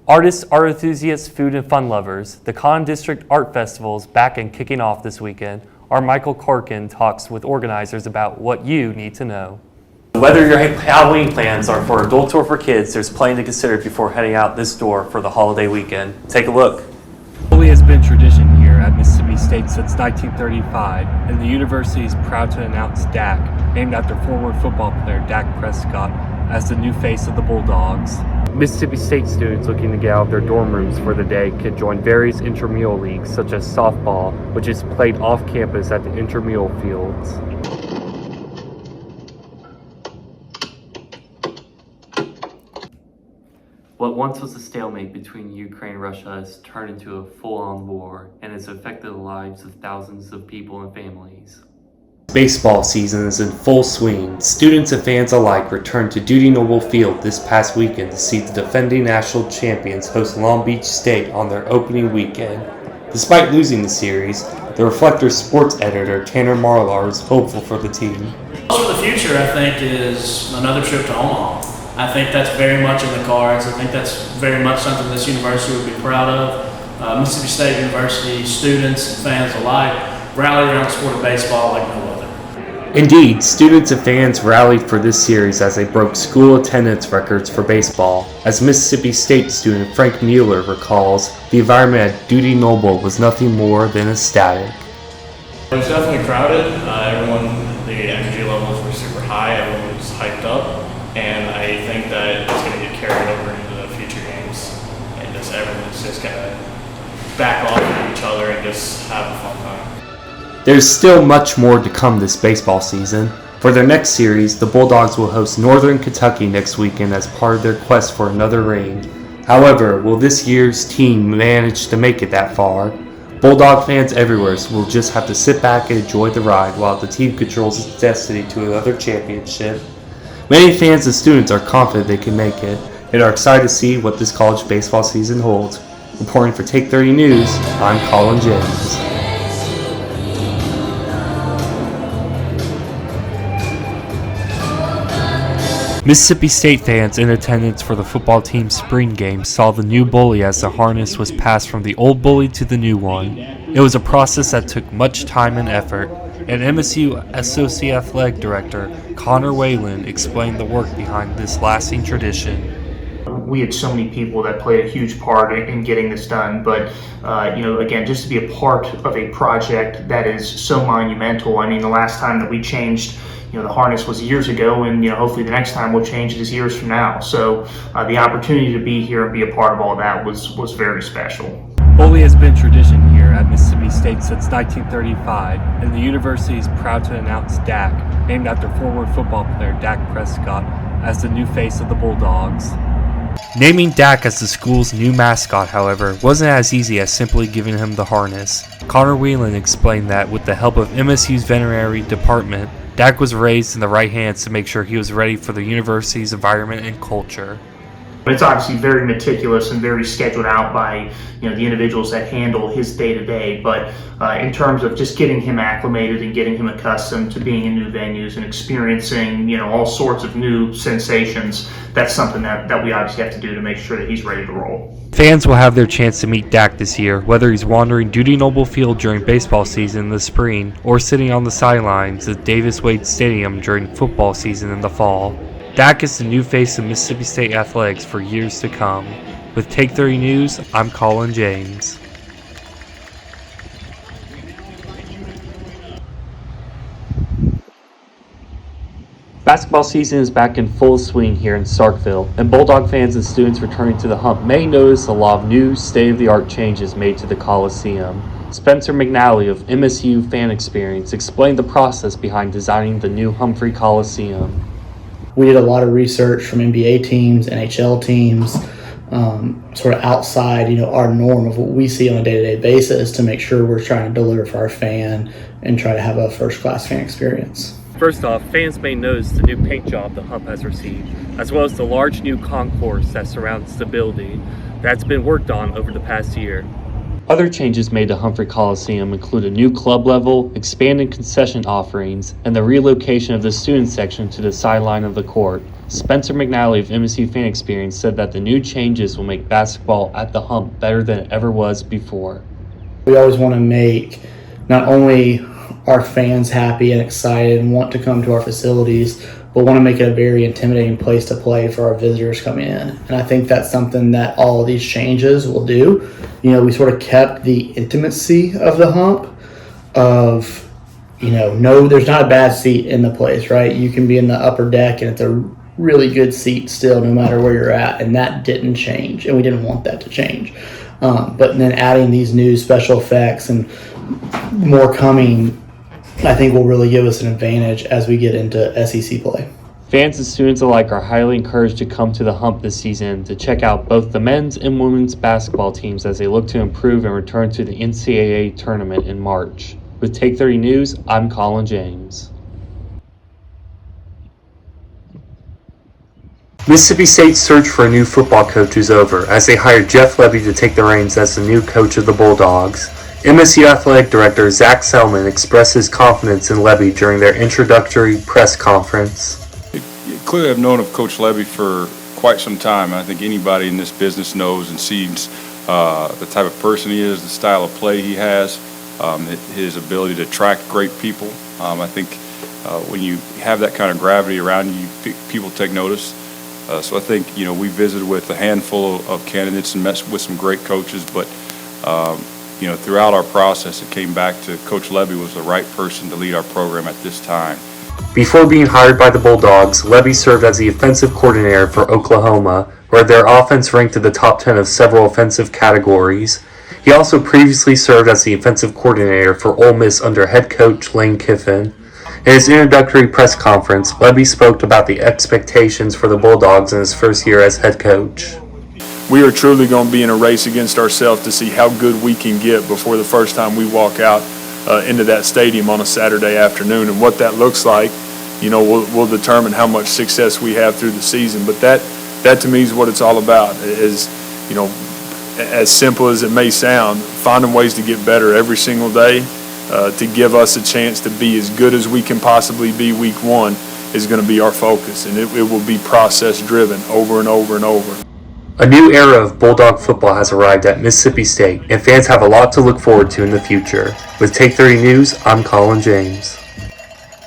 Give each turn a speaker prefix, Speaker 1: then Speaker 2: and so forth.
Speaker 1: Artists, art enthusiasts, food, and fun lovers, the Colin District Art Festival is back and kicking off this weekend. Our Michael Colin talks with organizers about what you need to know. Whether your Halloween plans are for adults or for kids, there's plenty to consider before heading out this door for the holiday weekend. Take a look. Holi has been tradition here at Mississippi State since 1935, and the university is proud to announce Dak, named after former football player Dak Prescott, as the new face of the Bulldogs. Mississippi State students looking to get out of their dorm rooms for the day could join various intramural leagues such as softball, which is played off campus at the intramural fields. What once was a stalemate between Ukraine and Russia has turned into a full-on war and has affected the lives of thousands of people and families. Baseball season is in full swing. Students and fans alike returned to Dudy Noble Field this past weekend to see the defending national champions host Long Beach State on their opening weekend. Despite losing the series, the Reflector sports editor Tanner Marlar is hopeful for the team.
Speaker 2: For the future, I think, is another trip to Omaha. I think that's very much in the cards. I think that's very much something this university would be proud of. Mississippi State University students and fans alike rally around the sport of baseball like no other.
Speaker 1: Indeed, students and fans rallied for this series as they broke school attendance records for baseball. As Mississippi State student Frank Mueller recalls, the environment at Dudy Noble was nothing more than ecstatic.
Speaker 3: It was definitely crowded. The energy levels were super high. Everyone was hyped up. And I think that it's going to get carried over into the future games, and just everyone's just going to back off of each other and just have a fun time.
Speaker 1: There's still much more to come this baseball season. For their next series, the Bulldogs will host Northern Kentucky next weekend as part of their quest for another ring. However, will this year's team manage to make it that far? Bulldog fans everywhere will just have to sit back and enjoy the ride while the team controls its destiny to another championship. Many fans and students are confident they can make it and are excited to see what this college baseball season holds. Reporting for Take 30 News, I'm Colin James. Mississippi State fans in attendance for the football team's spring game saw the new bully as the harness was passed from the old bully to the new one. It was a process that took much time and effort, and MSU Associate Athletic Director Connor Whalen explained the work behind this lasting tradition.
Speaker 4: We had so many people that played a huge part in getting this done, but again, just to be a part of a project that is so monumental. I mean, the last time that we changed the harness was years ago, and hopefully the next time we'll change it is years from now. So the opportunity to be here and be a part of all that was very special.
Speaker 1: Holi has been tradition here at Mississippi State since 1935, and the university is proud to announce Dak, named after former football player Dak Prescott, as the new face of the Bulldogs. Naming Dak as the school's new mascot, however, wasn't as easy as simply giving him the harness. Connor Whelan explained that with the help of MSU's veterinary department, Dak was raised in the right hands to make sure he was ready for the university's environment and culture.
Speaker 4: It's obviously very meticulous and very scheduled out by the individuals that handle his day-to-day, but in terms of just getting him acclimated and getting him accustomed to being in new venues and experiencing all sorts of new sensations, that's something that we obviously have to do to make sure that he's ready to roll.
Speaker 1: Fans will have their chance to meet Dak this year, whether he's wandering Dudy Noble Field during baseball season in the spring or sitting on the sidelines at Davis Wade Stadium during football season in the fall. Dak is the new face of Mississippi State athletics for years to come. With Take 30 News, I'm Colin James. Basketball season is back in full swing here in Starkville, and Bulldog fans and students returning to the Hump may notice a lot of new, state-of-the-art changes made to the Coliseum. Spencer McNally of MSU Fan Experience explained the process behind designing the new Humphrey Coliseum.
Speaker 5: We did a lot of research from NBA teams, NHL teams, sort of outside, our norm of what we see on a day-to-day basis to make sure we're trying to deliver for our fan and try to have a first-class fan experience.
Speaker 1: First off, fans may notice the new paint job the Hump has received, as well as the large new concourse that surrounds the building that's been worked on over the past year. Other changes made to Humphrey Coliseum include a new club level, expanded concession offerings, and the relocation of the student section to the sideline of the court. Spencer McNally of MSU Fan Experience said that the new changes will make basketball at the Hump better than it ever was before.
Speaker 5: We always want to make not only our fans happy and excited and want to come to our facilities, but want to make it a very intimidating place to play for our visitors coming in. And I think that's something that all of these changes will do. You know, we sort of kept the intimacy of the Hump of, no, there's not a bad seat in the place, right? You can be in the upper deck and it's a really good seat still no matter where you're at, and that didn't change, and we didn't want that to change. But then adding these new special effects and more coming, I think will really give us an advantage as we get into SEC play.
Speaker 1: Fans and students alike are highly encouraged to come to the Hump this season to check out both the men's and women's basketball teams as they look to improve and return to the NCAA tournament in March. With Take 30 News, I'm Colin James. Mississippi State's search for a new football coach is over as they hired Jeff Lebby to take the reins as the new coach of the Bulldogs. MSU Athletic Director Zach Selman expressed his confidence in Lebby during their introductory press conference.
Speaker 6: Clearly, I've known of Coach Lebby for quite some time. I think anybody in this business knows and sees the type of person he is, the style of play he has, his ability to attract great people. I think when you have that kind of gravity around you, people take notice. So I think, we visited with a handful of candidates and met with some great coaches, but throughout our process, it came back to Coach Lebby was the right person to lead our program at this time.
Speaker 1: Before being hired by the Bulldogs, Lebby served as the offensive coordinator for Oklahoma, where their offense ranked in the top 10 of several offensive categories. He also previously served as the offensive coordinator for Ole Miss under head coach Lane Kiffin. In his introductory press conference, Lebby spoke about the expectations for the Bulldogs in his first year as head coach.
Speaker 7: We are truly going to be in a race against ourselves to see how good we can get before the first time we walk out into that stadium on a Saturday afternoon. And what that looks like, will determine how much success we have through the season. But that to me is what it's all about. Is, as simple as it may sound, finding ways to get better every single day to give us a chance to be as good as we can possibly be week one is going to be our focus. And it will be process driven over and over and over.
Speaker 1: A new era of Bulldog football has arrived at Mississippi State, and fans have a lot to look forward to in the future. With Take 30 News, I'm Colin James.